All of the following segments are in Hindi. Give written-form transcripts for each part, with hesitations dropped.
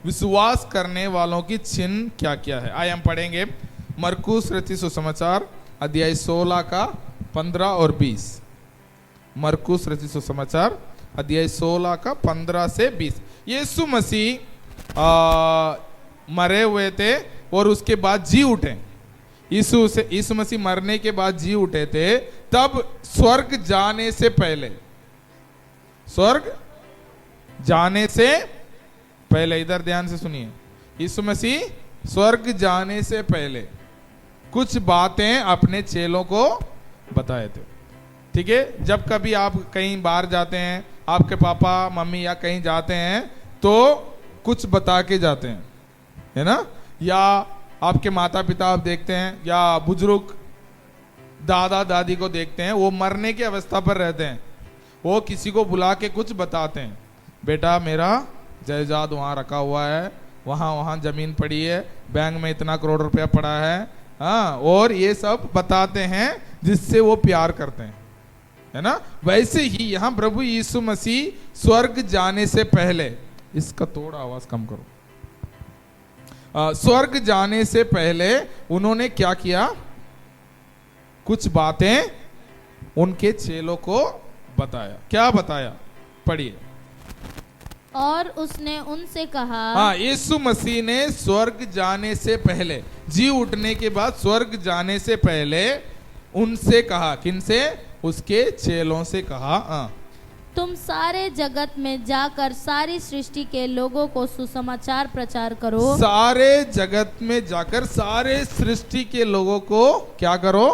विश्वास करने वालों की चिन्ह क्या क्या है। आइए हम पढ़ेंगे मरकुस रचित सुसमाचार अध्याय 16 का 15 और 20। मरकुस रचित सुसमाचार अध्याय 16 का 15 से 20। यीशु मसीह मरे हुए थे और उसके बाद जी उठे। यीशु मसीह मरने के बाद जी उठे थे, तब स्वर्ग जाने से पहले, स्वर्ग जाने से पहले, इधर ध्यान से सुनिए, यीशु मसीह स्वर्ग जाने से पहले कुछ बातें अपने चेलों को बताए थे। ठीक है, जब कभी आप कहीं बाहर जाते हैं, आपके पापा मम्मी या कहीं जाते हैं तो कुछ बता के जाते हैं, है ना। या आपके माता पिता आप देखते हैं, या बुजुर्ग दादा दादी को देखते हैं, वो मरने की अवस्था पर रहते हैं, वो किसी को बुला के कुछ बताते हैं, बेटा मेरा जायदाद वहाँ रखा हुआ है, वहाँ जमीन पड़ी है, बैंक में इतना करोड़ रुपया पड़ा है, हाँ, और ये सब बताते हैं जिससे वो प्यार करते हैं, है ना। वैसे ही यहाँ प्रभु यीशु मसीह स्वर्ग जाने से पहले, इसका थोड़ा आवाज कम करो, स्वर्ग जाने से पहले उन्होंने क्या किया, कुछ बातें उनके चेलों को बताया। क्या बताया, पढ़िए। और उसने उनसे कहा, हाँ, यीशु मसीह ने स्वर्ग जाने से पहले, जी उठने के बाद स्वर्ग जाने से पहले उनसे कहा, किनसे, उसके चेलों से कहा, हाँ, तुम सारे जगत में जाकर सारी सृष्टि के लोगों को सुसमाचार प्रचार करो। सारे जगत में जाकर सारे सृष्टि के लोगों को क्या करो,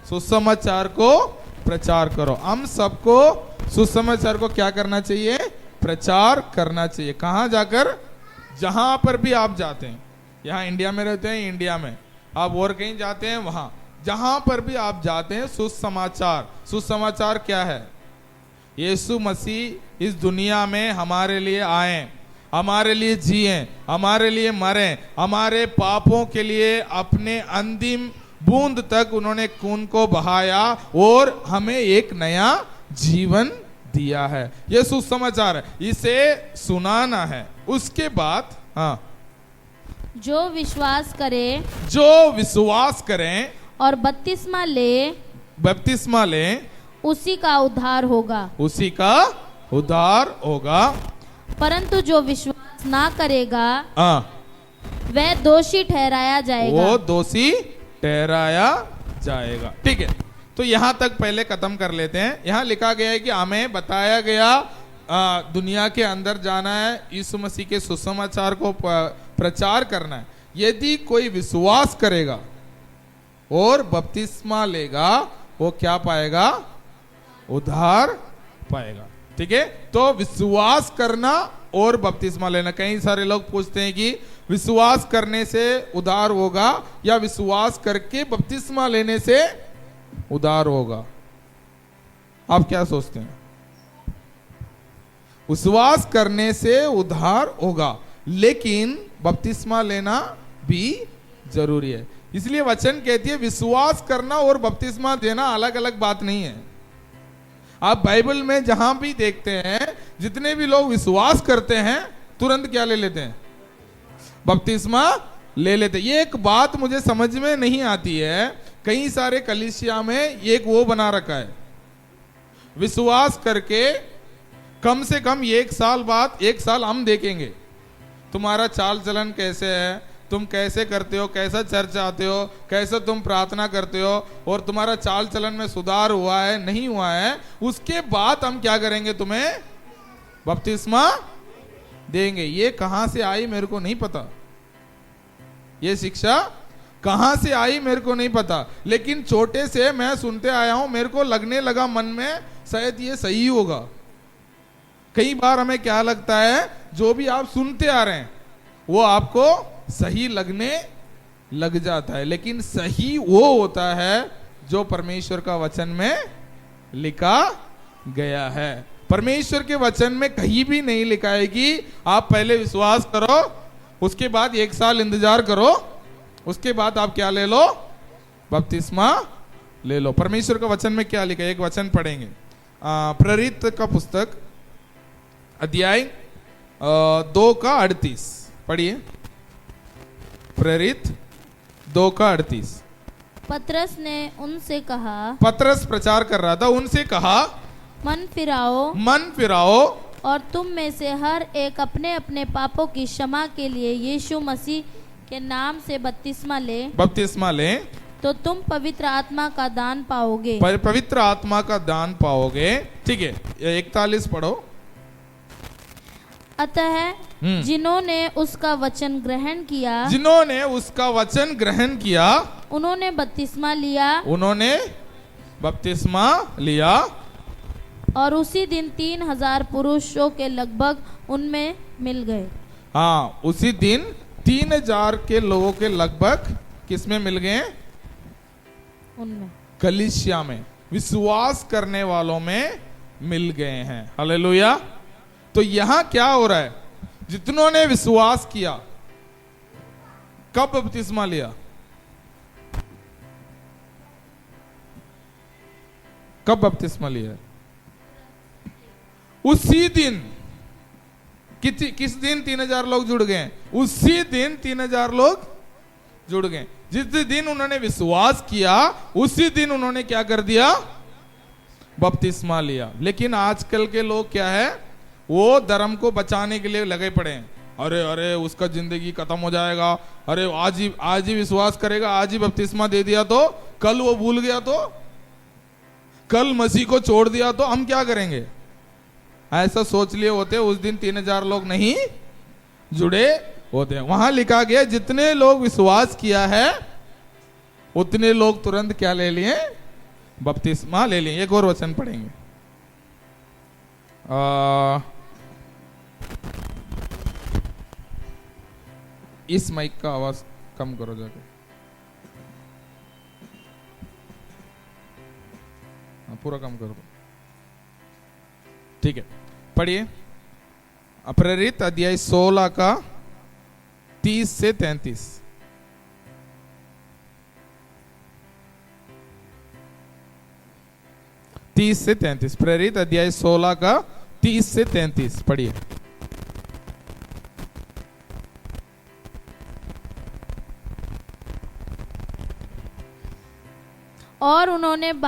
सुसमाचार को प्रचार करो। हम सबको सुसमाचार को क्या करना चाहिए, प्रचार करना चाहिए। कहाँ जाकर, जहां पर भी आप जाते हैं, यहाँ इंडिया में रहते हैं इंडिया में, आप और कहीं जाते हैं वहां, जहां पर भी आप जाते हैं, सुसमाचार। सुसमाचार क्या है, यीशु मसीह इस दुनिया में हमारे लिए आए, हमारे लिए जिए, हमारे लिए मरे, हमारे पापों के लिए अपने अंतिम बूंद तक उन्होंने खून को बहाया और हमें एक नया जीवन दिया है। यह सुसमाचार है, इसे सुनाना है। उसके बाद हाँ, जो विश्वास करे, जो विश्वास करें और बपतिस्मा ले, उसी का उद्धार होगा, उसी का उद्धार होगा। परंतु जो विश्वास ना करेगा, हाँ, वह दोषी ठहराया जाएगा। वो दोषी ठहराया जाएगा। ठीक है, तो यहां तक पहले खत्म कर लेते हैं। यहां लिखा गया है कि हमें बताया गया दुनिया के अंदर जाना है, यीशु मसीह के सुसमाचार को प्रचार करना है। यदि कोई विश्वास करेगा और बपतिस्मा लेगा, वो क्या पाएगा, उद्धार पाएगा। ठीक है, तो विश्वास करना और बपतिस्मा लेना। कई सारे लोग पूछते हैं कि विश्वास करने से उद्धार होगा या विश्वास करके बपतिस्मा लेने से उद्धार होगा। आप क्या सोचते हैं, विश्वास करने से उद्धार होगा, लेकिन बपतिस्मा लेना भी जरूरी है। इसलिए वचन कहती है विश्वास करना और बपतिस्मा देना अलग अलग बात नहीं है। आप बाइबल में जहां भी देखते हैं, जितने भी लोग विश्वास करते हैं तुरंत क्या ले लेते हैं, बपतिस्मा ले लेते। ये एक बात मुझे समझ में नहीं आती है, कई सारे कलीसिया में एक वो बना रखा है, विश्वास करके कम से कम 1 साल बाद, 1 साल हम देखेंगे तुम्हारा चाल चलन कैसे है, तुम कैसे करते हो, कैसा चर्च आते हो, कैसे तुम प्रार्थना करते हो, और तुम्हारा चाल चलन में सुधार हुआ है नहीं हुआ है, उसके बाद हम क्या करेंगे, तुम्हें बपतिस्मा देंगे। ये कहां से आई मेरे को नहीं पता, ये शिक्षा कहां से आई मेरे को नहीं पता, लेकिन छोटे से मैं सुनते आया हूं, मेरे को लगने लगा मन में शायद ये सही होगा। कई बार हमें क्या लगता है, जो भी आप सुनते आ रहे हैं वो आपको सही लगने लग जाता है, लेकिन सही वो होता है जो परमेश्वर का वचन में लिखा गया है। परमेश्वर के वचन में कहीं भी नहीं लिखा है कि आप पहले विश्वास करो, उसके बाद 1 साल इंतजार करो, उसके बाद आप क्या ले लो, बपतिस्मा ले लो। परमेश्वर का वचन में क्या लिखा है, एक वचन पढ़ेंगे, प्रेरित का पुस्तक अध्याय 2:38 पढ़िए। प्रेरित 2:38। पतरस ने उनसे कहा, पतरस प्रचार कर रहा था, उनसे कहा मन फिराओ मन फिराओ और तुम में से हर एक अपने अपने पापों की क्षमा के लिए यीशु मसीह के नाम से बपतिस्मा ले, तो तुम पवित्र आत्मा का दान पाओगे। पवित्र आत्मा का दान पाओगे। ठीक है, 41 पढ़ो। अतः जिन्होंने उसका वचन ग्रहण किया, उन्होंने बपतिस्मा लिया और उसी दिन 3000 पुरुषों के लगभग उनमें मिल गए। हाँ, उसी दिन 3000 के लोगों के लगभग किसमें मिल गए? उनमें, कलीसिया में, विश्वास करने वालों में मिल गए हैं। हालेलुया। तो यहां क्या हो रहा है? जितनों ने विश्वास किया, कब बपतिस्मा लिया? कब बपतिस्मा लिया? उसी दिन। किस दिन 3000 लोग जुड़ गए? उसी दिन 3000 लोग जुड़ गए। जिस दिन उन्होंने विश्वास किया, उसी दिन उन्होंने क्या कर दिया? बपतिस्मा लिया। लेकिन आजकल के लोग क्या है, वो धर्म को बचाने के लिए लगे पड़े हैं। अरे अरे उसका जिंदगी खत्म हो जाएगा, अरे आज ही विश्वास करेगा, आज ही बपतिस्मा दे दिया तो कल वो भूल गया, तो कल मसीह को छोड़ दिया तो हम क्या करेंगे? ऐसा सोच लिए होते। उस दिन 3000 लोग नहीं जुड़े होते हैं। वहां लिखा गया जितने लोग विश्वास किया है उतने लोग तुरंत क्या ले लिए? बपतिस्मा ले लिए। एक और वचन पढ़ेंगे। इस माइक का आवाज कम करो जाके। पूरा कम करो। ठीक है, पढ़िए। प्रेरित अध्याय 16 का 30 से 33। प्रेरित अध्याय 16 का 30 से 33 पढ़िए। और उन्हें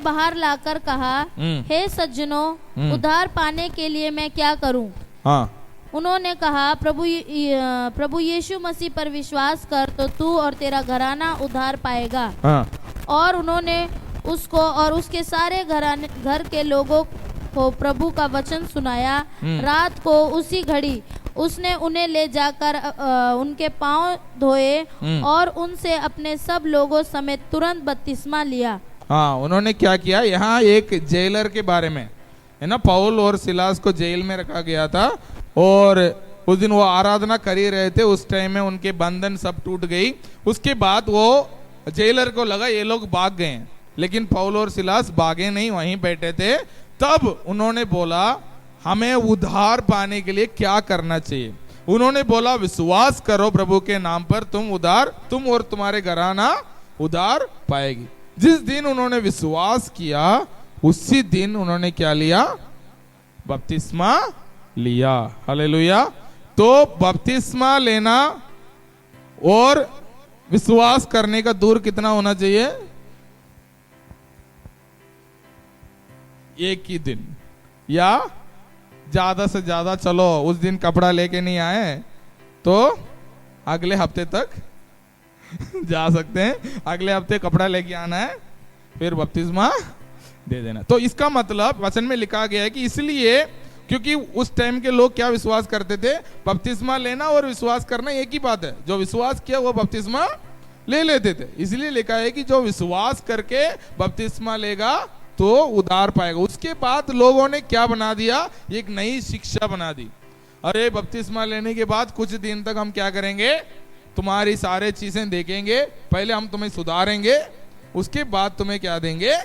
बाहर लाकर कहा, हे सज्जनों, उद्धार पाने के लिए मैं क्या करूं? हाँ। उन्होंने कहा, प्रभु यीशु मसीह पर विश्वास कर तो तू और तेरा घराना उद्धार पाएगा। हाँ। और उन्होंने उसको और उसके सारे घर के लोगों को प्रभु का वचन सुनाया। रात को उसी घड़ी उसने उन्हें ले जाकर उनके पांव धोए और उनसे अपने सब लोगों समेत तुरंत बपतिस्मा लिया। हाँ, उन्होंने क्या किया? यहाँ एक जेलर के बारे में है ना, पौल और सिलास को जेल में रखा गया था और उस दिन वो आराधना कर ही रहे थे। उस टाइम में उनके बंधन सब टूट गई। उसके बाद वो जेलर को लगा ये लोग भाग गए, लेकिन पौल और सिलास भागे नहीं, वहीं बैठे थे। तब उन्होंने बोला हमें उद्धार पाने के लिए क्या करना चाहिए? उन्होंने बोला विश्वास करो प्रभु के नाम पर, तुम और तुम्हारे घराना उद्धार पाएगी। जिस दिन उन्होंने विश्वास किया उसी दिन उन्होंने क्या लिया? बपतिस्मा लिया। हालेलुया। तो बपतिस्मा लेना और विश्वास करने का दूर कितना होना चाहिए? एक ही दिन, या ज्यादा से ज्यादा चलो उस दिन कपड़ा लेके नहीं आए तो अगले हफ्ते तक जा सकते हैं। अगले हफ्ते कपड़ा लेके आना है, फिर बपतिस्मा दे देना। तो इसका मतलब वचन में लिखा गया है कि इसलिए क्योंकि उस टाइम के लोग क्या विश्वास करते थे? बपतिस्मा लेना और विश्वास करना एक ही बात है। जो विश्वास किया वो बपतिस्मा ले लेते थे। इसलिए लिखा है कि जो विश्वास करके बपतिस्मा लेगा तो उद्धार पाएगा। उसके बाद लोगों ने क्या बना दिया? एक नई शिक्षा बना दी। अरे बपतिस्मा लेने के बाद कुछ दिन तक हम क्या करेंगे? तुम्हारी सारे चीजें देखेंगे, पहले हम तुम्हें सुधारेंगे, उसके बाद तुम्हें क्या देंगे?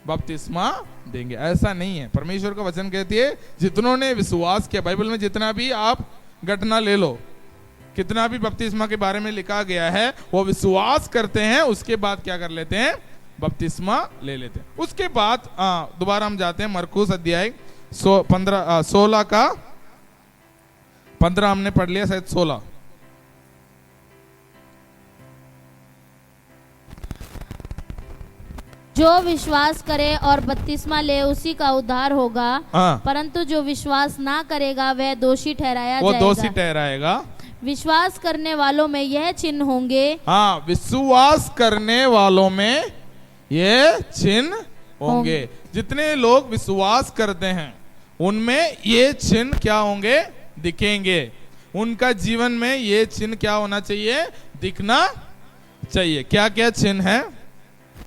बपतिस्मा देंगे। ऐसा नहीं है। परमेश्वर का वचन कहती है जितनों ने विश्वास किया, बाइबल में जितना भी आप घटना ले लो, कितना भी बपतिस्मा के बारे में लिखा गया है, वो विश्वास करते हैं, उसके बाद क्या कर लेते हैं? बपतिस्मा ले लेते हैं। उसके बाद दोबारा हम जाते हैं मरकुस अध्याय 16 का 15 हमने पढ़ लिया, शायद 16। जो विश्वास करे और बपतिस्मा ले उसी का उद्धार होगा, हाँ, परंतु जो विश्वास ना करेगा वह दोषी ठहराया वो दोषी जाएगा। ठहराएगा। विश्वास करने वालों में यह चिन्ह होंगे। हाँ, विश्वास करने वालों में ये चिन्ह होंगे। जितने लोग विश्वास करते हैं उनमें ये चिन्ह क्या होंगे? दिखेंगे। उनका जीवन में ये चिन्ह क्या होना चाहिए? दिखना चाहिए। क्या क्या चिन्ह है?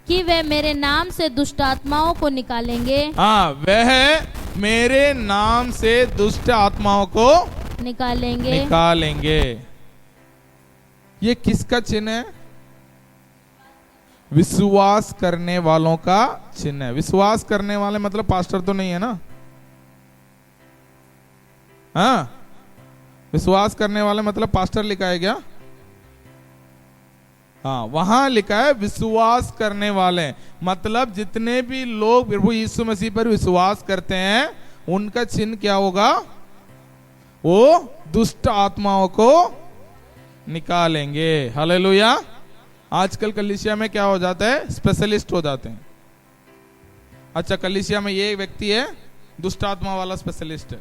कि वे मेरे नाम से दुष्ट आत्माओं को निकालेंगे। हाँ, वह मेरे नाम से दुष्ट आत्माओं को निकालेंगे। ये किसका चिन्ह है? विश्वास करने वालों का चिन्ह है। विश्वास करने वाले मतलब पास्टर तो नहीं है ना? हाँ, विश्वास करने वाले मतलब पास्टर लिखा है क्या? हाँ, वहां लिखा है विश्वास करने वाले, मतलब जितने भी लोग प्रभु यीशु मसीह पर विश्वास करते हैं उनका चिन्ह क्या होगा? वो दुष्ट आत्माओं को निकालेंगे। हालेलुया। आजकल कलीसिया में क्या हो जाता है? स्पेशलिस्ट हो जाते हैं। अच्छा, कलीसिया में ये व्यक्ति है दुष्ट आत्मा वाला स्पेशलिस्ट है।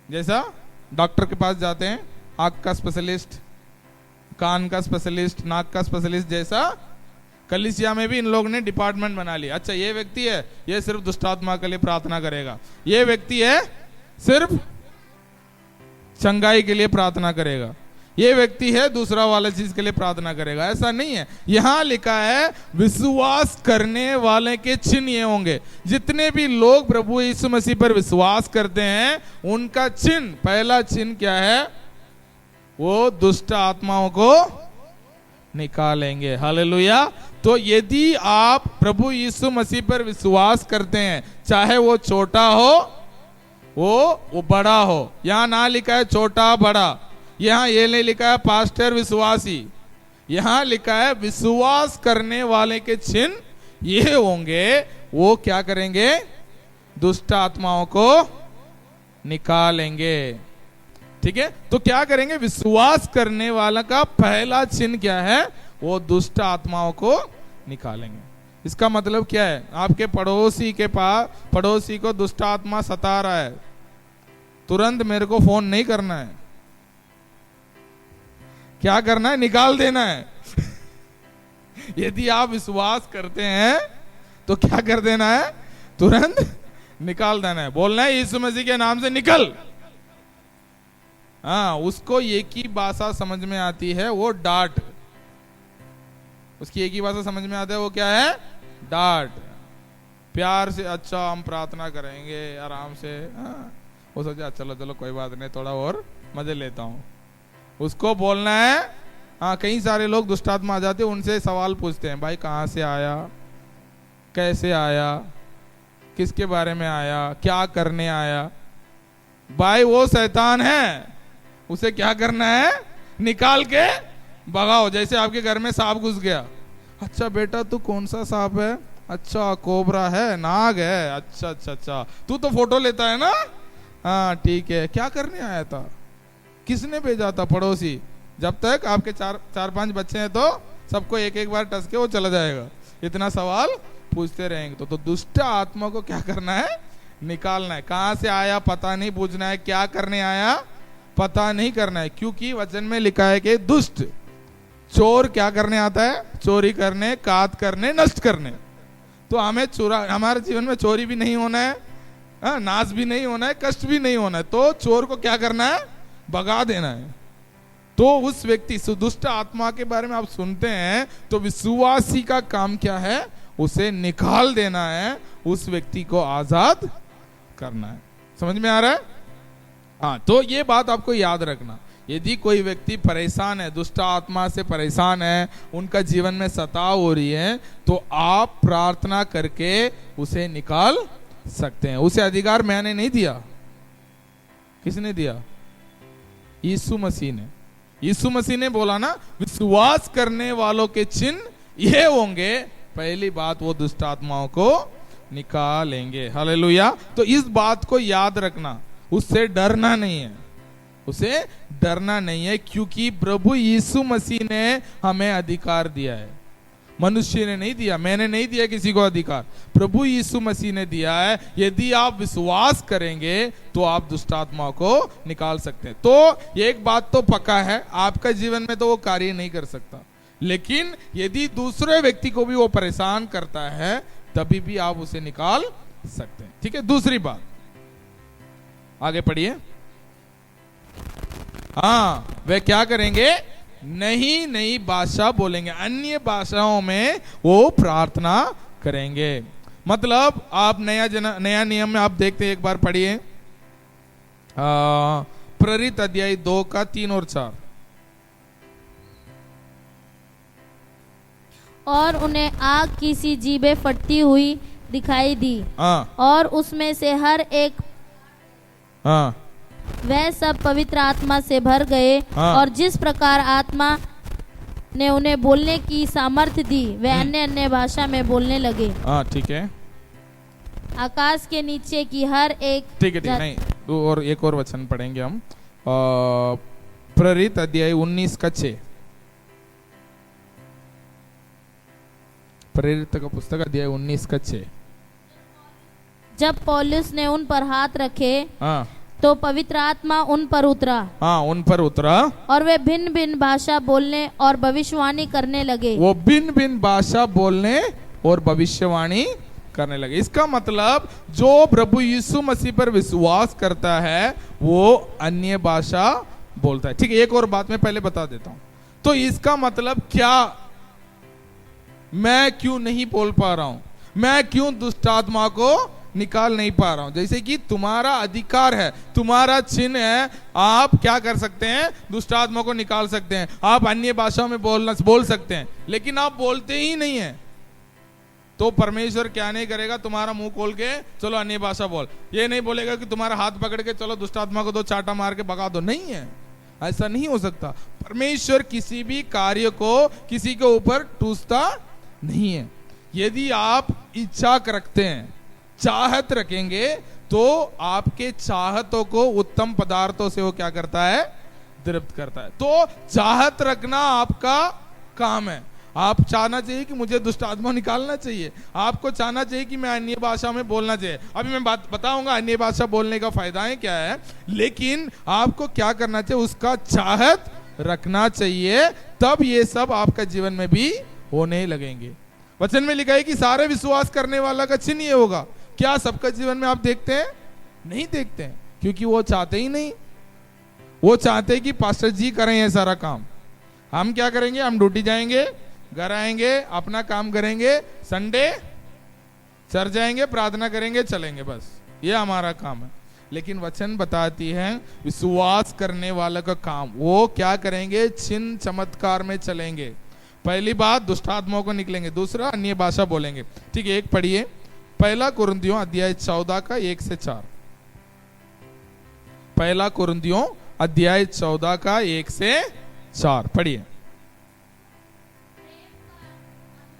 जैसा डॉक्टर के पास जाते हैं, आंख का स्पेशलिस्ट, कान का स्पेशलिस्ट, नाक का स्पेशलिस्ट, जैसा कलीसिया में भी इन लोगों ने डिपार्टमेंट बना लिया। अच्छा, ये व्यक्ति है, ये सिर्फ दुष्टात्मा के लिए प्रार्थना करेगा। ये व्यक्ति है, सिर्फ चंगाई के लिए प्रार्थना करेगा। ये व्यक्ति है, दूसरा वाला चीज के लिए प्रार्थना करेगा। ऐसा नहीं है। यहां लिखा है विश्वास करने वाले के चिन्ह ये होंगे। जितने भी लोग प्रभु यीशु मसीह पर विश्वास करते हैं उनका चिन्ह, पहला चिन्ह क्या है? वो दुष्ट आत्माओं को निकालेंगे। हालेलुया। तो यदि आप प्रभु यीशु मसीह पर विश्वास करते हैं, चाहे वो छोटा हो वो बड़ा हो, यहां ना लिखा है छोटा बड़ा, यहां ये नहीं लिखा है पास्टर विश्वासी, यहां लिखा है विश्वास करने वाले के चिन्ह ये होंगे। वो क्या करेंगे? दुष्ट आत्माओं को निकालेंगे। ठीक है, तो क्या करेंगे? विश्वास करने वाला का पहला चिन्ह क्या है? वो दुष्ट आत्माओं को निकालेंगे। इसका मतलब क्या है? आपके पड़ोसी के पास, पड़ोसी को दुष्ट आत्मा सता रहा है, तुरंत मेरे को फोन नहीं करना है। क्या करना है? निकाल देना है। यदि आप विश्वास करते हैं तो क्या कर देना है? तुरंत निकाल देना है। बोलना है यीशु मसीह के नाम से निकल। हाँ, उसको एक ही भाषा समझ में आती है, वो डांट। उसकी एक ही भाषा समझ में आता है, वो क्या है? डांट। प्यार से, अच्छा हम प्रार्थना करेंगे आराम से। हाँ, वो सोचा चलो चलो कोई बात नहीं, थोड़ा और मजे लेता हूँ। उसको बोलना है। हाँ, कई सारे लोग दुष्टात्मा आ जाते हैं, उनसे सवाल पूछते हैं, भाई कहाँ से आया, कैसे आया, किसके बारे में आया, क्या करने आया? भाई वो शैतान है, उसे क्या करना है? निकाल के भगाओ। जैसे आपके घर में सांप घुस गया, अच्छा बेटा तू कौन सा सांप है? अच्छा कोबरा है, नाग है, अच्छा अच्छा अच्छा, तू तो फोटो लेता है ना? हाँ ठीक है, क्या करने आया था? किसने भेजा था? पड़ोसी। जब तक आपके चार पांच बच्चे हैं तो सबको एक एक बार टस के वो चला जाएगा। इतना सवाल पूछते रहेंगे तो दुष्ट आत्मा को क्या करना है? निकालना है। कहां से आया पता नहीं पूछना है, क्या करने आया पता नहीं करना है, क्योंकि वचन में लिखा है कि दुष्ट चोर क्या करने आता है? चोरी करने, काट करने, नष्ट करने। तो हमें हमारे जीवन में चोरी भी नहीं होना है, नाश भी नहीं होना है, कष्ट भी नहीं होना है। तो चोर को क्या करना है? भगा देना है। तो उस व्यक्ति दुष्ट आत्मा के बारे में आप सुनते हैं तो विश्वासी का काम क्या है? उसे निकाल देना है, उस व्यक्ति को आजाद करना है। समझ में आ रहा है? हाँ, तो ये बात आपको याद रखना। यदि कोई व्यक्ति परेशान है, दुष्ट आत्मा से परेशान है, उनका जीवन में सताव हो रही है, तो आप प्रार्थना करके उसे निकाल सकते हैं। उसे अधिकार मैंने नहीं दिया। किसने दिया? यीशु मसीह ने। यीशु मसीह ने बोला ना, विश्वास करने वालों के चिन्ह ये होंगे। पहली बात, वो दुष्ट आत्माओं को निकालेंगे। हालेलुया। तो इस बात को याद रखना, उससे डरना नहीं है, उसे डरना नहीं है, क्योंकि प्रभु यीशु मसीह ने हमें अधिकार दिया है। मनुष्य ने नहीं दिया, मैंने नहीं दिया किसी को अधिकार, प्रभु यीशु मसीह ने दिया है। यदि आप विश्वास करेंगे तो आप दुष्ट आत्मा को निकाल सकते हैं। तो एक बात तो पक्का है, आपका जीवन में तो वो कार्य नहीं कर सकता, लेकिन यदि दूसरे व्यक्ति को भी वो परेशान करता है तभी भी आप उसे निकाल सकते हैं। ठीक है। दूसरी बात, आगे पढ़िए। हाँ, वे क्या करेंगे? नई भाषा बोलेंगे, अन्य भाषाओं में वो प्रार्थना करेंगे। मतलब आप नया नियम में आप देखते हैं, एक बार पढ़िए प्रेरित अध्याय 2 का 3 और 4। और उन्हें आग की सी जीभें फटती हुई दिखाई दी, और उसमें से हर एक वह सब पवित्र आत्मा से भर गए, और जिस प्रकार आत्मा ने उन्हें बोलने की सामर्थ्य दी वे अन्य अन्य भाषा में बोलने लगे। ठीक है। आकाश के नीचे की हर एक, ठीक है, नहीं, और एक और वचन पढ़ेंगे हम, प्रेरित अध्याय 19 का 6। प्रेरित का पुस्तक अध्याय 19 का 6। जब पौलुस ने उन पर हाथ रखे तो पवित्र आत्मा उन पर उतरा। उन पर उतरा, और वे भिन्न भिन्न भाषा बोलने और भविष्यवाणी करने लगे। वो भिन्न भिन्न भाषा बोलने और भविष्यवाणी करने लगे। इसका मतलब जो प्रभु यीशु मसीह पर विश्वास करता है वो अन्य भाषा बोलता है। ठीक है। एक और बात मैं पहले बता देता हूं। तो इसका मतलब क्या, मैं क्यों नहीं बोल पा रहा हूं, मैं क्यों दुष्ट आत्मा को निकाल नहीं पा रहा हूं? जैसे कि तुम्हारा अधिकार है, तुम्हारा चिन्ह है, आप क्या कर सकते हैं? दुष्ट आत्मा को निकाल सकते हैं, आप अन्य भाषाओं में बोल सकते हैं, लेकिन आप बोलते ही नहीं है। तो परमेश्वर क्या नहीं करेगा? तुम्हारा मुंह खोल के चलो अन्य भाषा बोल, ये नहीं बोलेगा कि तुम्हारा हाथ पकड़ के चलो दुष्ट आत्मा को 2 चाटा मार के भगा दो। नहीं है, ऐसा नहीं हो सकता। परमेश्वर किसी भी कार्य को किसी के ऊपर टूसता नहीं है। यदि आप इच्छा रखते हैं, चाहत रखेंगे, तो आपके चाहतों को उत्तम पदार्थों से वो क्या करता है? तृप्त करता है। तो चाहत रखना आपका काम है। आप चाहना चाहिए कि मुझे दुष्ट आत्मा निकालना चाहिए, आपको चाहना चाहिए कि मैं अन्य भाषा में बोलना चाहिए। अभी मैं बात बताऊंगा अन्य भाषा बोलने का फायदाएं क्या है, लेकिन आपको क्या करना चाहिए? उसका चाहत रखना चाहिए, तब ये सब आपका जीवन में भी होने लगेंगे। वचन में लिखा है कि सारे विश्वास करने वाला का चिन्ह ये होगा। क्या सबका जीवन में आप देखते हैं? नहीं देखते हैं, क्योंकि वो चाहते ही नहीं। वो चाहते हैं कि पास्टर जी करें ये सारा काम, हम क्या करेंगे? हम ड्यूटी जाएंगे, घर आएंगे, अपना काम करेंगे, संडे चर्च जाएंगे, प्रार्थना करेंगे, चलेंगे, बस ये हमारा काम है। लेकिन वचन बताती है विश्वास करने वाला का काम, वो क्या करेंगे? चिन्ह चमत्कार में चलेंगे। पहली बात, दुष्ट आत्माओं को निकलेंगे। दूसरा, अन्य भाषा बोलेंगे। ठीक है, एक पढ़िए, 1 कुरिन्थियों अध्याय 14 का 1 से 4। 1 कुरिन्थियों अध्याय 14 का 1 से 4 पढ़िए।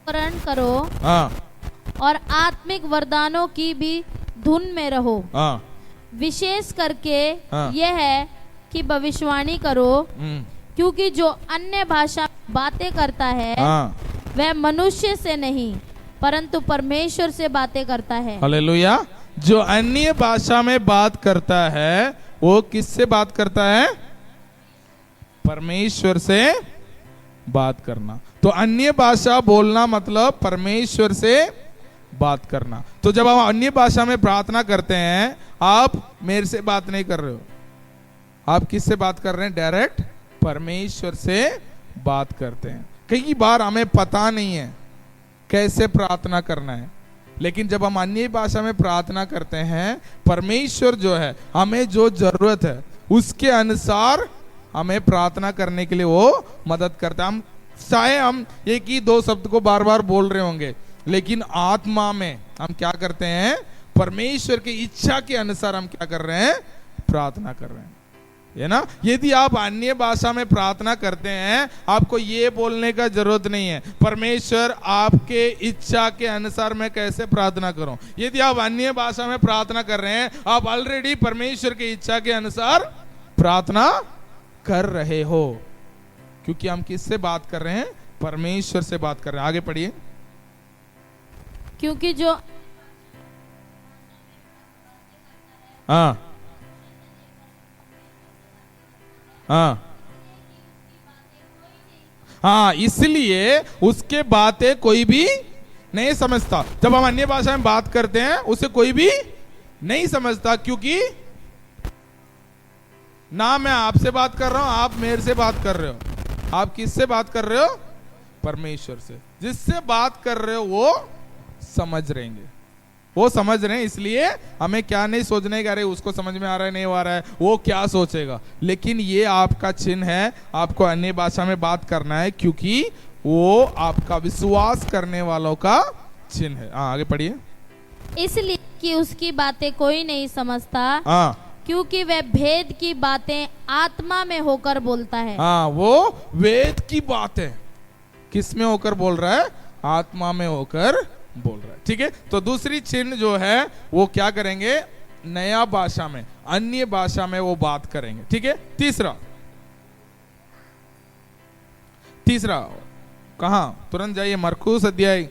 अनुकरण करो और आत्मिक वरदानों की भी धुन में रहो। विशेष करके यह है कि भविष्यवाणी करो, क्योंकि जो अन्य भाषा बातें करता है वह मनुष्य से नहीं परंतु परमेश्वर से बातें करता है। हालेलुया। जो अन्य भाषा में बात करता है वो किससे बात करता है? परमेश्वर से बात करना। तो अन्य भाषा बोलना मतलब परमेश्वर से बात करना। तो जब हम अन्य भाषा में प्रार्थना करते हैं, आप मेरे से बात नहीं कर रहे हो, आप किससे बात कर रहे हैं? डायरेक्ट परमेश्वर से बात करते हैं। कई बार हमें पता नहीं है कैसे प्रार्थना करना है, लेकिन जब हम अन्य भाषा में प्रार्थना करते हैं, परमेश्वर जो है हमें जो जरूरत है उसके अनुसार हमें प्रार्थना करने के लिए वो मदद करता है। हम चाहे हम एक ही 2 शब्द को बार बार बोल रहे होंगे, लेकिन आत्मा में हम क्या करते हैं? परमेश्वर की इच्छा के अनुसार हम क्या कर रहे हैं? प्रार्थना कर रहे हैं। है ना। यदि आप अन्य भाषा में प्रार्थना करते हैं, आपको ये बोलने का जरूरत नहीं है परमेश्वर आपके इच्छा के अनुसार मैं कैसे प्रार्थना करूं। यदि आप अन्य भाषा में प्रार्थना कर रहे हैं, आप ऑलरेडी परमेश्वर की इच्छा के अनुसार प्रार्थना कर रहे हो, क्योंकि हम किससे बात कर रहे हैं? परमेश्वर से बात कर रहे हैं। आगे पढ़िए। क्योंकि जो हाँ हाँ हाँ, इसलिए उसके बातें कोई भी नहीं समझता। जब हम अन्य भाषा में बात करते हैं उसे कोई भी नहीं समझता, क्योंकि ना मैं आपसे बात कर रहा हूं, आप मेरे से बात कर रहे हो। आप किससे बात कर रहे हो? परमेश्वर से। जिससे बात कर रहे हो वो समझ रहेंगे, वो समझ रहे हैं। इसलिए हमें क्या नहीं सोचने का, अरे उसको समझ में आ रहा है नहीं आ रहा है, वो क्या सोचेगा। लेकिन ये आपका चिन्ह है, आपको अन्य भाषा में बात करना है, क्योंकि वो आपका विश्वास करने वालों का चिन्ह है। हाँ, आगे पढ़िए। इसलिए कि उसकी बातें कोई नहीं समझता, हाँ क्योंकि वह भेद की बातें आत्मा में होकर बोलता है। हाँ, वो वेद की बात है, किस में होकर बोल रहा है? आत्मा में होकर बोल रहा है। ठीक है, तो दूसरी चिन्ह जो है वो क्या करेंगे? नया भाषा में, अन्य भाषा में वो बात करेंगे। ठीक है, तीसरा कहां? तुरंत जाइए, मरकुस अध्याय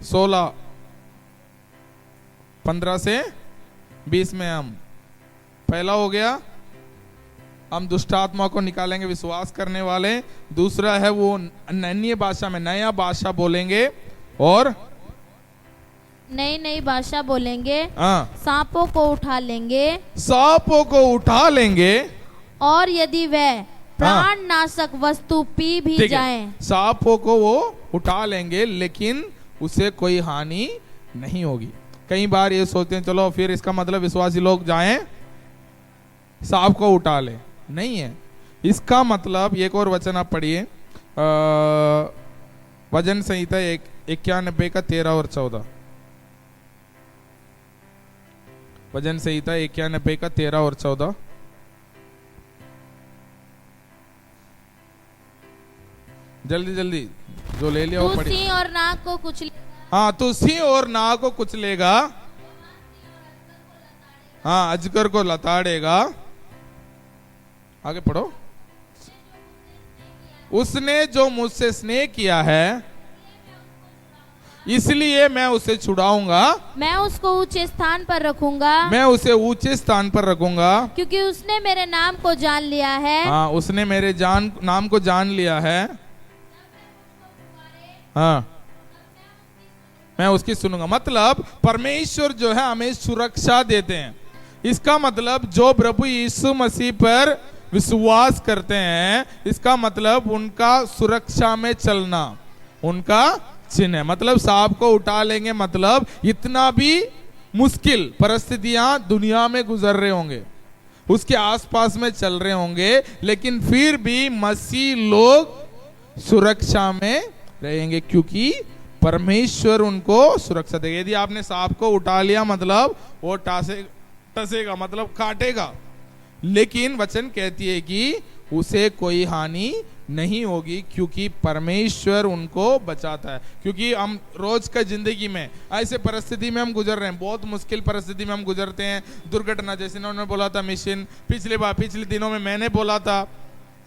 16 15 से 20 में। हम पहला हो गया, हम दुष्ट आत्मा को निकालेंगे विश्वास करने वाले। दूसरा है वो अन्य भाषा में नया भाषा बोलेंगे और नई नई भाषा बोलेंगे, हाँ, सांपों को उठा लेंगे, सांपों को उठा लेंगे, और यदि वह प्राण नाशक वस्तु पी भी ठीक है, जाएं, सांपों को वो उठा लेंगे लेकिन उसे कोई हानि नहीं होगी। कई बार ये सोचते हैं चलो फिर इसका मतलब विश्वासी लोग जाएं सांप को उठा ले, नहीं है। इसका मतलब एक और वचन आप पढ़िए, वचन संहिता 91 का 13 और 14। वचन संहिता 91 का 13 और 14। जल्दी जल्दी जो ले लिया वो तू पढ़िए। सिंह और नाग को कुचले, हाँ, तो सिंह और नाग को कुचलेगा, हाँ, अजगर को लताड़ेगा। आगे पढ़ो। उसने जो मुझसे स्नेह किया है इसलिए मैं उसे छुड़ाऊंगा, मैं उसको ऊंचे स्थान पर रखूंगा, मैं उसे ऊंचे स्थान पर रखूंगा, क्योंकि उसने मेरे नाम को जान लिया है। हाँ, उसने मेरे नाम को जान लिया है, हाँ, मैं उसकी सुनूंगा। मतलब परमेश्वर जो है हमें सुरक्षा देते हैं। इसका मतलब जो प्रभु यीशु मसीह पर विश्वास करते हैं, इसका मतलब उनका सुरक्षा में चलना उनका चिन्ह है। मतलब सांप को उठा लेंगे, मतलब इतना भी मुश्किल परिस्थितियां दुनिया में गुजर रहे होंगे, उसके आसपास में चल रहे होंगे, लेकिन फिर भी मसीह लोग सुरक्षा में रहेंगे, क्योंकि परमेश्वर उनको सुरक्षा देगा। यदि आपने सांप को उठा लिया मतलब वो टसेगा, मतलब काटेगा, लेकिन वचन कहती है कि उसे कोई हानि नहीं होगी, क्योंकि परमेश्वर उनको बचाता है। क्योंकि हम रोज का जिंदगी में ऐसे परिस्थिति में हम गुजर रहे हैं, बहुत मुश्किल परिस्थिति में हम गुजरते हैं। दुर्घटना, जैसे उन्होंने बोला था मिशन, पिछले दिनों में मैंने बोला था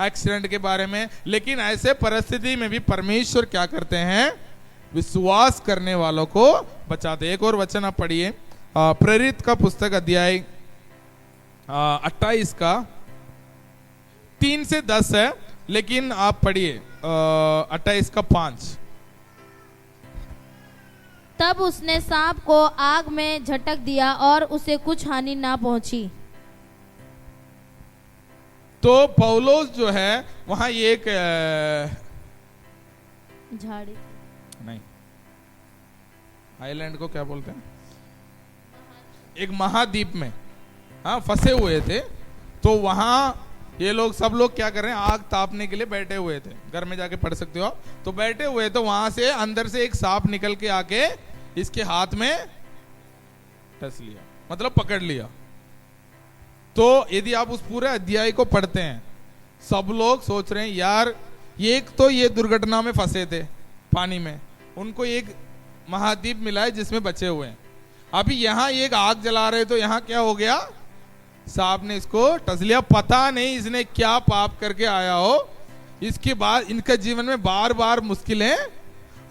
एक्सीडेंट के बारे में। लेकिन ऐसे परिस्थिति में भी परमेश्वर क्या करते हैं? विश्वास करने वालों को बचाते। एक और वचन आप पढ़िए, प्रेरित का पुस्तक अध्याय 28 का 3 से 10 है, लेकिन आप पढ़िए 28 का 5। तब उसने सांप को आग में झटक दिया और उसे कुछ हानि ना पहुंची। तो पौलोस जो है वहां एक झाड़ी नहीं, आइलैंड को क्या बोलते हैं, एक महाद्वीप में हाँ फंसे हुए थे। तो वहां ये लोग सब लोग क्या कर रहे हैं? आग तापने के लिए बैठे हुए थे। घर में जाके पढ़ सकते हो। तो बैठे हुए तो वहां से अंदर से एक सांप निकल के आके इसके हाथ में टस लिया, मतलब पकड़ लिया। तो यदि आप उस पूरे अध्याय को पढ़ते हैं, सब लोग सोच रहे हैं यार एक तो ये दुर्घटना में फंसे थे पानी में, उनको एक महाद्वीप मिला है जिसमें बचे हुए हैं। अभी यहाँ एक आग जला रहे तो यहाँ क्या हो गया, सांप ने इसको टस लिया। पता नहीं इसने क्या पाप करके आया हो, इसके बाद इनके जीवन में बार बार मुश्किलें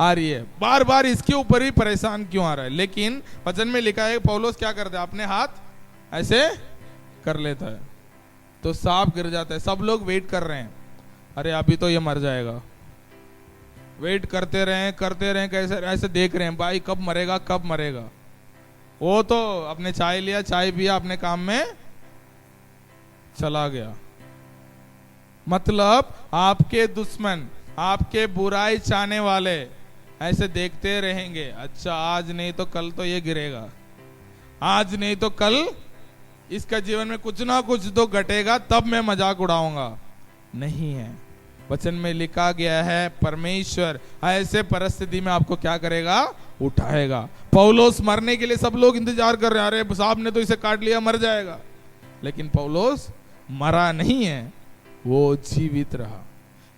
आ रही है, बार बार इसके ऊपर ही परेशान क्यों आ रहा है। लेकिन वचन में लिखा है पौलुस क्या करता है, अपने हाथ ऐसे कर लेता है तो सांप गिर जाता है। सब लोग वेट कर रहे हैं, अरे अभी तो ये मर जाएगा। वेट करते रहे कैसे ऐसे देख रहे हैं, भाई कब मरेगा कब मरेगा। वो तो अपने चाय लिया, चाय पिया, अपने काम में चला गया। मतलब आपके दुश्मन, आपके बुराई चाहने वाले ऐसे देखते रहेंगे, अच्छा आज नहीं तो कल तो ये गिरेगा, आज नहीं तो कल इसका जीवन में कुछ ना कुछ तो घटेगा, तब मैं मजाक उड़ाऊंगा। नहीं है, वचन में लिखा गया है परमेश्वर ऐसे परिस्थिति में आपको क्या करेगा, उठाएगा। पौलुस मरने के लिए सब लोग इंतजार कर रहे हैं, अरे साहब ने तो इसे काट लिया मर जाएगा, लेकिन पौलुस मरा नहीं है, वो जीवित रहा।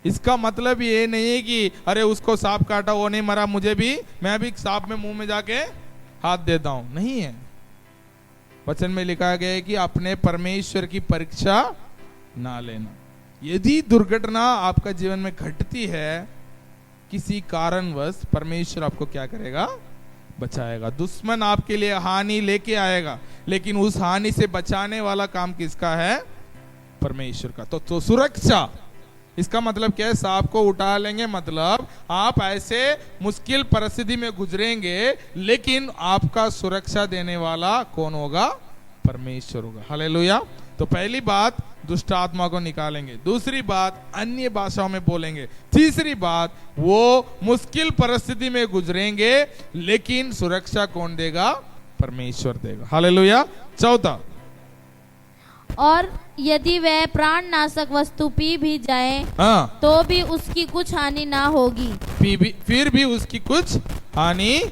इसका मतलब ये नहीं है कि अरे उसको सांप काटा वो नहीं मरा, मैं भी सांप में मुंह में जाके हाथ देता हूं, नहीं है। वचन में लिखा गया है कि अपने परमेश्वर की परीक्षा ना लेना। यदि दुर्घटना आपका जीवन में घटती है किसी कारणवश, परमेश्वर आपको क्या करेगा, बचाएगा। दुश्मन आपके लिए हानि लेके आएगा, लेकिन उस हानि से बचाने वाला काम किसका है, परमेश्वर का। तो सुरक्षा, इसका मतलब क्या है, सांप को उठा लेंगे, मतलब आप ऐसे मुश्किल परिस्थिति में गुजरेंगे, लेकिन आपका सुरक्षा देने वाला कौन होगा, परमेश्वर होगा। हालेलुया। तो पहली बात दुष्ट आत्मा को निकालेंगे, दूसरी बात अन्य भाषाओं में बोलेंगे, तीसरी बात वो मुश्किल परिस्थिति में गुजरेंगे, लेकिन सुरक्षा कौन देगा, परमेश्वर देगा। हालेलुया। चौथा, और यदि वह प्राण नाशक वस्तु पी भी जाए तो भी उसकी कुछ हानि ना होगी, फिर भी उसकी कुछ हानि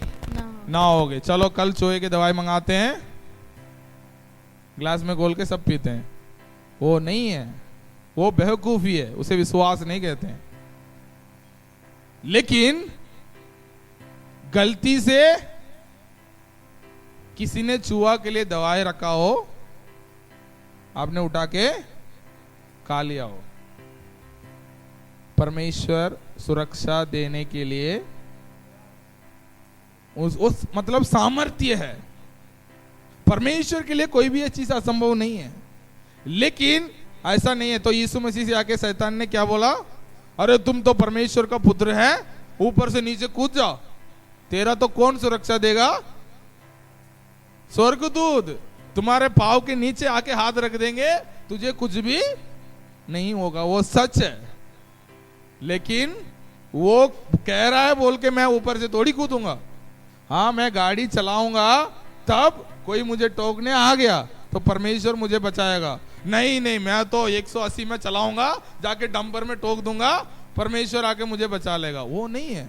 ना होगी। चलो कल चोहे की दवाई मंगाते हैं, ग्लास में घोल के सब पीते हैं, वो नहीं है, वो बेवकूफी है, उसे विश्वास नहीं कहते हैं। लेकिन गलती से किसी ने चूहा के लिए दवाई रखा हो, आपने उठा के खा लिया हो, परमेश्वर सुरक्षा देने के लिए उस मतलब सामर्थ्य है। परमेश्वर के लिए कोई भी ये चीज असंभव नहीं है। लेकिन ऐसा नहीं है, तो यीशु मसीह से आके शैतान ने क्या बोला, अरे तुम तो परमेश्वर का पुत्र है, ऊपर से नीचे कूद जाओ, तेरा तो कौन सुरक्षा देगा, स्वर्गदूत तुम्हारे पांव के नीचे आके हाथ रख देंगे, तुझे कुछ भी नहीं होगा। वो सच है, लेकिन वो कह रहा है बोल के मैं ऊपर से थोड़ी कूदूंगा। हाँ, मैं गाड़ी चलाऊंगा, तब कोई मुझे टोकने आ गया तो परमेश्वर मुझे बचाएगा। नहीं, मैं तो 180 में चलाऊंगा, जाके डंपर में टोक दूंगा, परमेश्वर आके मुझे बचा लेगा। वो नहीं है,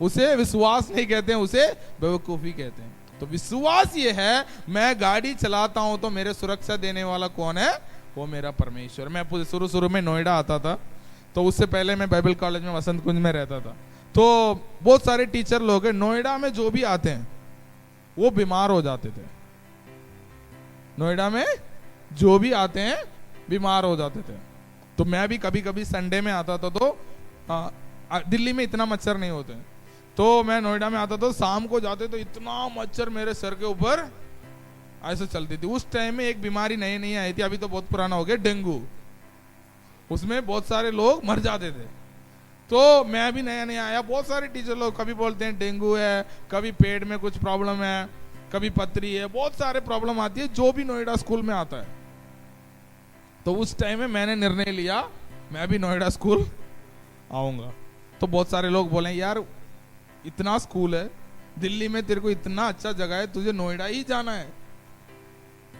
उसे विश्वास नहीं कहते हैं, उसे बेवकूफी कहते हैं। तो विश्वास ये है, मैं गाड़ी चलाता हूं तो मेरे सुरक्षा देने वाला कौन है, वो मेरा परमेश्वर। मैं शुरू में नोएडा आता था, तो उससे पहले मैं बाइबल कॉलेज में वसंत कुंज में रहता था। तो बहुत सारे टीचर लोग हैं नोएडा में, जो भी आते हैं वो बीमार हो जाते थे। नोएडा में जो भी आते हैं बीमार हो जाते थे। तो मैं भी कभी कभी संडे में आता था, तो दिल्ली में इतना मच्छर नहीं होते, तो मैं नोएडा में आता था, शाम को जाते तो इतना मच्छर मेरे सर के ऊपर ऐसे चलती थी। उस टाइम में एक बीमारी नई नई आई थी, अभी तो बहुत पुराना हो गया, डेंगू। उसमें बहुत सारे लोग मर जाते थे। तो मैं भी नया नया आया, बहुत सारे टीचर लोग कभी बोलते हैं डेंगू है, कभी पेट में कुछ प्रॉब्लम है, कभी पथरी है, बहुत सारे प्रॉब्लम आती है जो भी नोएडा स्कूल में आता है। तो उस टाइम में मैंने निर्णय लिया मैं भी नोएडा स्कूल आऊंगा। तो बहुत सारे लोग बोले यार इतना स्कूल है दिल्ली में, तेरे को इतना अच्छा जगह है, तुझे नोएडा ही जाना है।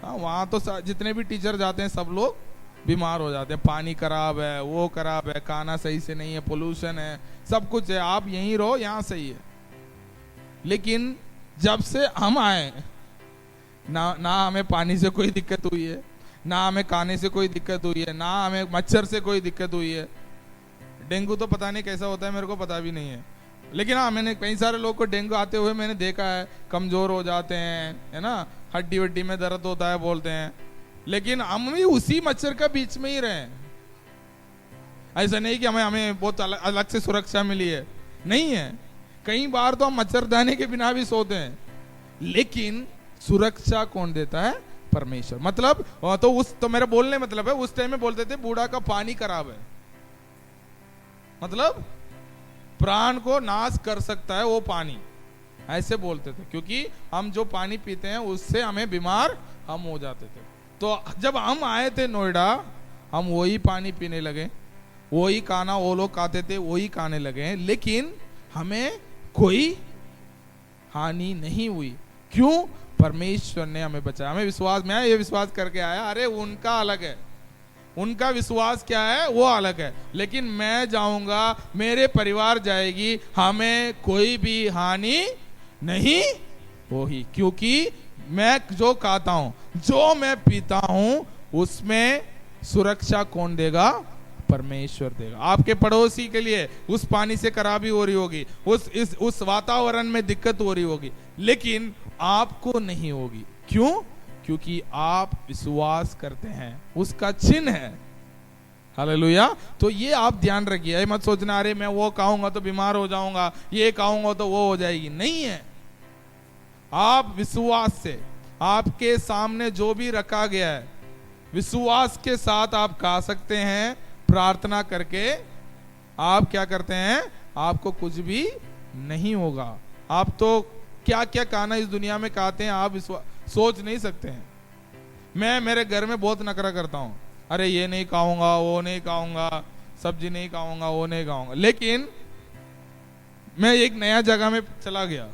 हाँ, वहां तो जितने भी टीचर जाते हैं सब लोग बीमार हो जाते हैं, पानी खराब है, वो खराब है, खाना सही से नहीं है, पोल्यूशन है, सब कुछ है, आप यहीं रहो, यहाँ सही है। लेकिन जब से हम आए ना हमें पानी से कोई दिक्कत हुई है, ना हमें खाने से कोई दिक्कत हुई है, ना हमें मच्छर से कोई दिक्कत हुई है। डेंगू तो पता नहीं कैसा होता है, मेरे को पता भी नहीं है, लेकिन हाँ मैंने कई सारे लोग को डेंगू आते हुए मैंने देखा है, कमजोर हो जाते हैं, है ना, हड्डी वड्डी में दर्द होता है बोलते हैं, लेकिन हम भी उसी मच्छर का बीच में ही रहे। ऐसा नहीं कि हमें बहुत अलग से सुरक्षा मिली है, नहीं है। कई बार तो हम मच्छरदानी के बिना भी सोते हैं, लेकिन सुरक्षा कौन देता है? परमेश्वर। मतलब तो मेरा बोलने मतलब है, उस टाइम में बोलते थे बूढ़ा का पानी खराब है, मतलब प्राण को नाश कर सकता है वो पानी, ऐसे बोलते थे, क्योंकि हम जो पानी पीते हैं उससे हमें बीमार हम हो जाते थे। तो जब हम आए थे नोएडा, हम वही पानी पीने लगे, वही खाना वो लोग खाते थे वही खाने लगे, लेकिन हमें कोई हानि नहीं हुई। क्यों? परमेश्वर ने हमें बचाया। हमें विश्वास, मैं ये विश्वास करके आया, अरे उनका अलग है, उनका विश्वास क्या है वो अलग है, लेकिन मैं जाऊंगा, मेरे परिवार जाएगी, हमें कोई भी हानि नहीं होगी, क्योंकि मैं जो खाता हूं, जो मैं पीता हूं, उसमें सुरक्षा कौन देगा? परमेश्वर देगा। आपके पड़ोसी के लिए उस पानी से खराबी हो रही होगी, उस वातावरण में दिक्कत हो रही होगी, लेकिन आपको नहीं होगी। क्यों? क्योंकि आप विश्वास करते हैं, उसका चिन्ह है। हालेलुया। तो ये आप ध्यान रखिए, मत सोचना अरे मैं वो खाऊंगा तो बीमार हो जाऊंगा, ये खाऊंगा तो वो हो जाएगी, नहीं है। आप विश्वास से, आपके सामने जो भी रखा गया है, विश्वास के साथ आप खा सकते हैं। प्रार्थना करके आप क्या करते हैं? आपको कुछ भी नहीं होगा। आप तो क्या क्या खाना इस दुनिया में खाते हैं, आप सोच नहीं सकते हैं। मैं मेरे घर में बहुत नखरा करता हूं, अरे ये नहीं खाऊंगा, वो नहीं खाऊंगा, सब्जी नहीं खाऊंगा, वो नहीं खाऊंगा, लेकिन मैं एक नया जगह में चला गया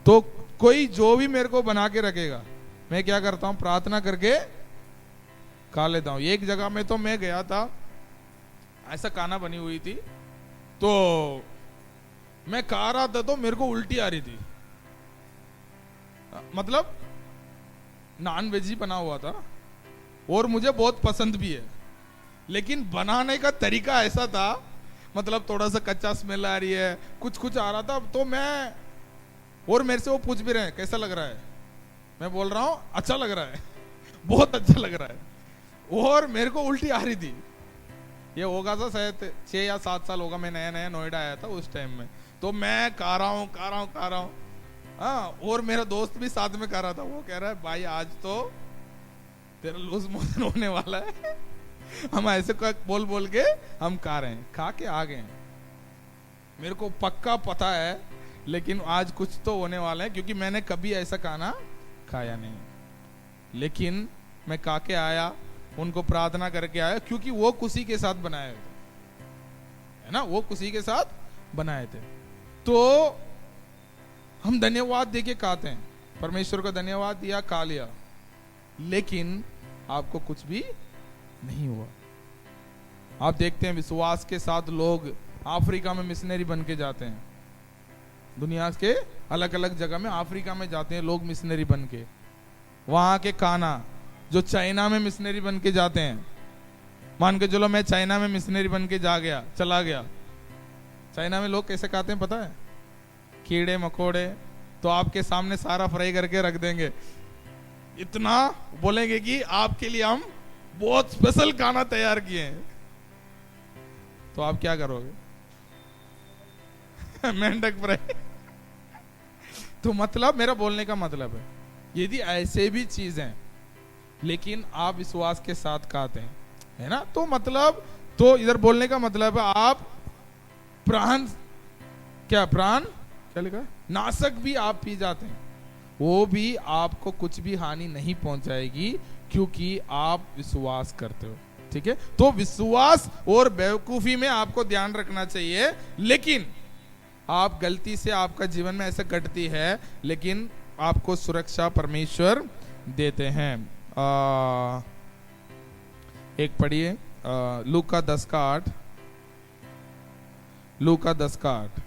तो कोई जो भी मेरे को बना के रखेगा, मैं क्या करता हूं? प्रार्थना करके खा लेता हूं। एक जगह में तो मैं गया था, ऐसा खाना बनी हुई थी, तो मैं खा रहा था तो मेरे को उल्टी आ रही थी, मतलब नॉन वेज ही बना हुआ था और मुझे बहुत पसंद भी है, लेकिन बनाने का तरीका ऐसा था, मतलब थोड़ा सा कच्चा स्मेल आ रही है, कुछ कुछ आ रहा था। तो मैं, और मेरे से वो पूछ भी रहे हैं कैसा लग रहा है, मैं बोल रहा हूं अच्छा लग रहा है, बहुत अच्छा लग रहा है, और मेरे को उल्टी आ रही थी। ये होगा था शायद 6 या 7 साल होगा, मैं नया नया नोएडा आया था उस टाइम में। तो मैं खा रहा हूँ, हाँ, और मेरा दोस्त भी साथ में खा रहा था। वो कह रहा है भाई आज तो तेरा लूज मोशन होने वाला है। हम ऐसे बोल बोल के हम खा रहे हैं, खा के आ गए। मेरे को पक्का पता है, लेकिन आज कुछ तो होने वाला है, क्योंकि मैंने कभी ऐसा खाना खाया नहीं, लेकिन मैं खा के आया, उनको प्रार्थना करके आया, क्योंकि वो खुशी के साथ बनाए थे, है ना, वो खुशी के साथ बनाए थे। तो हम धन्यवाद देके खाते हैं, परमेश्वर को धन्यवाद दिया, खा लिया, लेकिन आपको कुछ भी नहीं हुआ। आप देखते हैं विश्वास के साथ लोग अफ्रीका में मिशनरी बन के जाते हैं, दुनिया के अलग अलग जगह में, अफ्रीका में जाते हैं लोग मिशनरी बन के। वहां के खाना, जो चाइना में मिशनरी बन के जाते हैं, मान के चलो मैं चाइना में मिशनरी बन के चला गया, चाइना में लोग कैसे खाते हैं पता है? कीड़े मकोड़े तो आपके सामने सारा फ्राई करके रख देंगे, इतना बोलेंगे कि आपके लिए हम बहुत स्पेशल खाना तैयार किए हैं। तो आप क्या करोगे? मेंढक फ्राई। तो मतलब, मेरा बोलने का मतलब है, यदि ऐसे भी चीज हैं लेकिन आप विश्वास के साथ खाते हैं, है ना, तो मतलब, तो इधर बोलने का मतलब है आप प्राण क्या लिखा है, नाशक भी आप पी जाते हैं, वो भी आपको कुछ भी हानि नहीं पहुंचाएगी, क्योंकि आप विश्वास करते हो। ठीक है, तो विश्वास और बेवकूफी में आपको ध्यान रखना चाहिए। लेकिन आप गलती से, आपका जीवन में ऐसा घटती है, लेकिन आपको सुरक्षा परमेश्वर देते हैं। एक पढ़िए, लूका 10:8, लूका 10:8।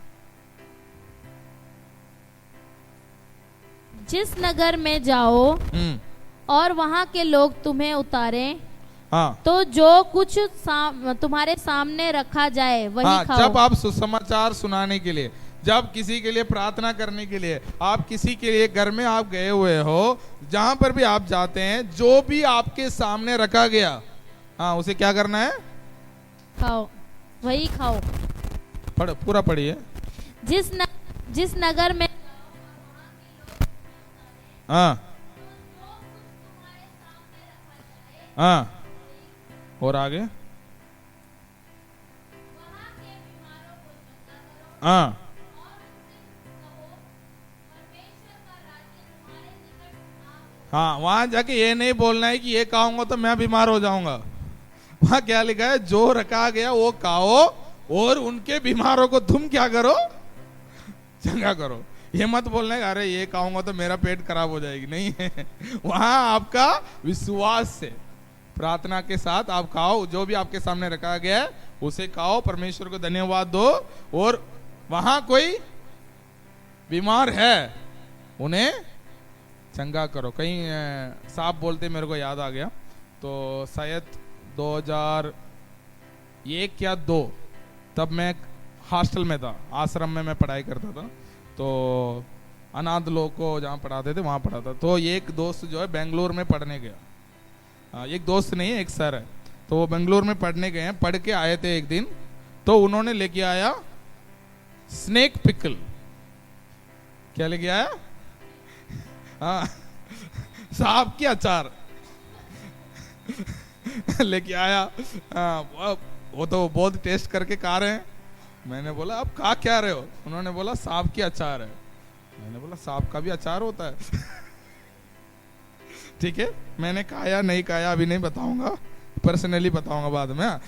जिस नगर में जाओ और वहाँ के लोग तुम्हें उतारें, हाँ तो जो कुछ तुम्हारे सामने रखा जाए वही हाँ, खाओ। जब आप सुसमाचार सुनाने के लिए, जब किसी के लिए प्रार्थना करने के लिए, आप किसी के लिए घर में आप गए हुए हो, जहां पर भी आप जाते हैं, जो भी आपके सामने रखा गया, हाँ उसे क्या करना है? खाओ, वही खाओ। पूरा पढ़िए। जिस नगर में हाँ हाँ, और आगे? हाँ हाँ, वहां जाके ये नहीं बोलना है कि ये खाऊंगा तो मैं बीमार हो जाऊंगा। वहां क्या लिखा है? जो रखा गया वो खाओ और उनके बीमारों को तुम क्या करो? चंगा करो। ये मत बोलना है अरे ये खाऊंगा तो मेरा पेट खराब हो जाएगी, नहीं है। वहां आपका विश्वास से प्रार्थना के साथ आप खाओ, जो भी आपके सामने रखा गया है उसे खाओ, परमेश्वर को धन्यवाद दो, और वहां कोई बीमार है उन्हें चंगा करो। कहीं साहब बोलते मेरे को याद आ गया, तो शायद 2001 या 2 तब मैं हॉस्टल में था, आश्रम में मैं पढ़ाई करता था, तो अनाथ लोग को जहाँ पढ़ाते थे वहाँ पढ़ा था। तो एक दोस्त जो है बेंगलोर में पढ़ने गया, एक दोस्त नहीं है, एक सर है, तो वो बेंगलोर में पढ़ने गए हैं, पढ़ के आए थे एक दिन, तो उन्होंने लेके आया स्नेक पिकल। क्या लेके आया? हाँ, सांप की अचार लेके आया। वो तो बहुत टेस्ट करके खा रहे हैं। मैंने बोला आप खा क्या रहे हो? उन्होंने बोला सांप की अचार है। मैंने बोला सांप का भी अचार होता है? ठीक है, मैंने खाया नहीं खाया अभी नहीं बताऊंगा, पर्सनली बताऊंगा बाद में।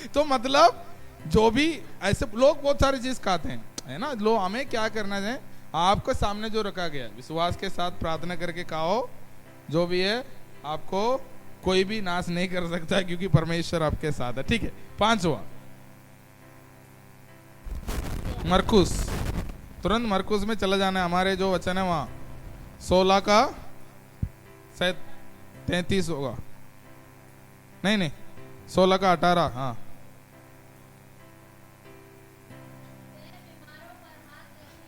तो मतलब जो भी ऐसे लोग बहुत सारी चीज खाते हैं, है ना। लोग हमें क्या करना चाहिए? आपको सामने जो रखा गया विश्वास के साथ प्रार्थना करके खाओ, जो भी है आपको कोई भी नाश नहीं कर सकता, क्योंकि परमेश्वर आपके साथ है। ठीक है, 5वां मरकुस, तुरंत मरकुस में चला जाना है। हमारे जो वचन है वहां 16 का शायद 33 होगा, नहीं 16 का 18। हाँ,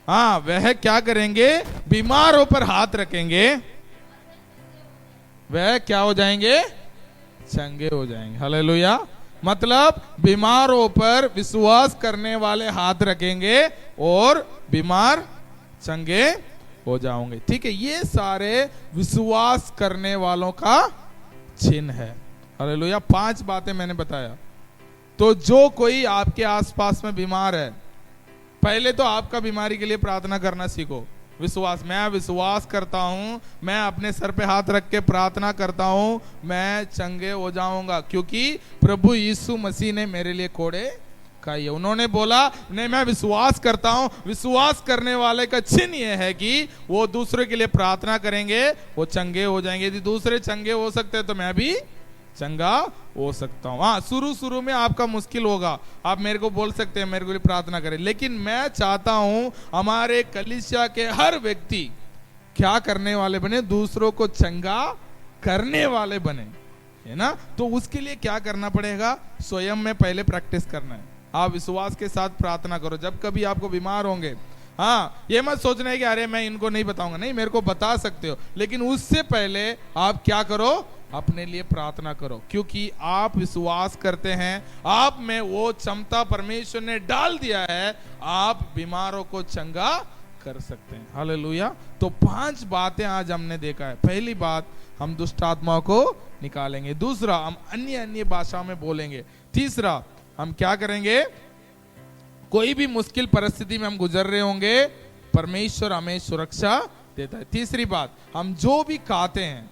हाँ, वह क्या करेंगे? बीमारों पर हाथ रखेंगे, वह क्या हो जाएंगे? चंगे हो जाएंगे। हालेलुया। मतलब बीमारों पर विश्वास करने वाले हाथ रखेंगे और बीमार चंगे हो जाओगे। ठीक है, ये सारे विश्वास करने वालों का चिन्ह है। हालेलुया। 5 बातें मैंने बताया। तो जो कोई आपके आसपास में बीमार है, पहले तो आपका बीमारी के लिए प्रार्थना करना सीखो। विश्वास, मैं विश्वास करता हूं, मैं अपने सर पे हाथ रख के प्रार्थना करता हूं, मैं चंगे हो जाऊंगा, क्योंकि प्रभु यीशु मसीह ने मेरे लिए कोड़े खाए। उन्होंने बोला नहीं, मैं विश्वास करता हूं। विश्वास करने वाले का चिन्ह यह है कि वो दूसरे के लिए प्रार्थना करेंगे, वो चंगे हो जाएंगे। यदि दूसरे चंगे हो सकते हैं तो मैं भी चंगा हो सकता हूं। हाँ, शुरू में आपका मुश्किल होगा, आप मेरे को बोल सकते हैं मेरे को लिए प्रार्थना करें, लेकिन मैं चाहता हूं हमारे कलीसिया के हर व्यक्ति क्या करने वाले बने? दूसरों को चंगा करने वाले बने, है ना। तो उसके लिए क्या करना पड़ेगा? स्वयं में पहले प्रैक्टिस करना है। आप विश्वास के साथ प्रार्थना करो जब कभी आपको बीमार होंगे। हाँ, ये मत सोचना है कि अरे मैं इनको नहीं बताऊंगा, नहीं, मेरे को बता सकते हो, लेकिन उससे पहले आप क्या करो? अपने लिए प्रार्थना करो, क्योंकि आप विश्वास करते हैं, आप में वो क्षमता परमेश्वर ने डाल दिया है, आप बीमारों को चंगा कर सकते हैं। हालेलुया। तो 5 बातें आज हमने देखा है। पहली बात, हम दुष्ट आत्माओं को निकालेंगे। दूसरा, हम अन्य भाषाओं में बोलेंगे। तीसरा, हम क्या करेंगे? कोई भी मुश्किल परिस्थिति में हम गुजर रहे होंगे, परमेश्वर हमें सुरक्षा देता है। तीसरी बात, हम जो भी खाते हैं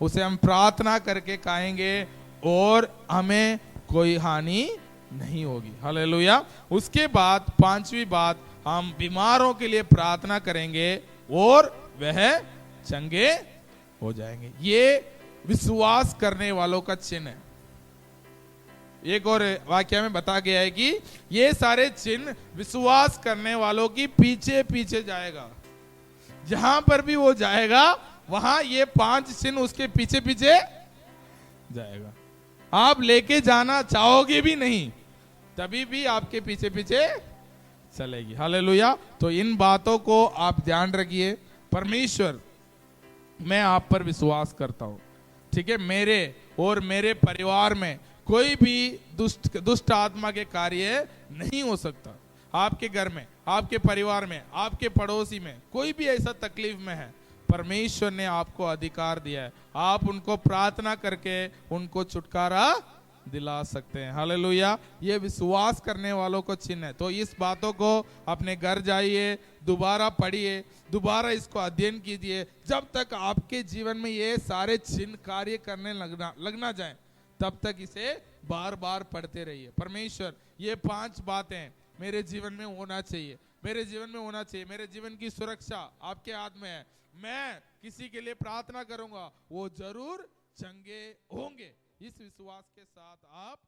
उसे हम प्रार्थना करके खाएंगे और हमें कोई हानि नहीं होगी। हालेलुया। उसके बाद 5वीं बात, हम बीमारों के लिए प्रार्थना करेंगे और वह चंगे हो जाएंगे। ये विश्वास करने वालों का चिन्ह है। एक और वाक्य में बता गया है कि ये सारे चिन्ह विश्वास करने वालों की पीछे पीछे जाएगा, जहां पर भी वो जाएगा वहां ये 5 चिन्ह उसके पीछे पीछे जाएगा। आप लेके जाना चाहोगे भी नहीं, तभी भी आपके पीछे पीछे चलेगी। हालेलुया। तो इन बातों को आप ध्यान रखिए। परमेश्वर, मैं आप पर विश्वास करता हूं, ठीक है। मेरे और मेरे परिवार में कोई भी दुष्ट आत्मा के कार्य नहीं हो सकता। आपके घर में, आपके परिवार में, आपके पड़ोसी में कोई भी ऐसा तकलीफ में है, परमेश्वर ने आपको अधिकार दिया है। आप उनको प्रार्थना करके उनको छुटकारा दिला सकते हैं। हालेलुया। ये विश्वास करने वालों को चिन्ह है। तो इस बातों को अपने घर जाइए, दोबारा पढ़िए, दोबारा इसको अध्ययन कीजिए। जब तक आपके जीवन में ये सारे चिन्ह कार्य करने लगना जाए, तब तक इसे बार बार पढ़ते रहिए। परमेश्वर, ये 5 बातें मेरे जीवन में होना चाहिए, मेरे जीवन में होना चाहिए। मेरे जीवन की सुरक्षा आपके हाथ में है। मैं किसी के लिए प्रार्थना करूंगा, वो जरूर चंगे होंगे। इस विश्वास के साथ आप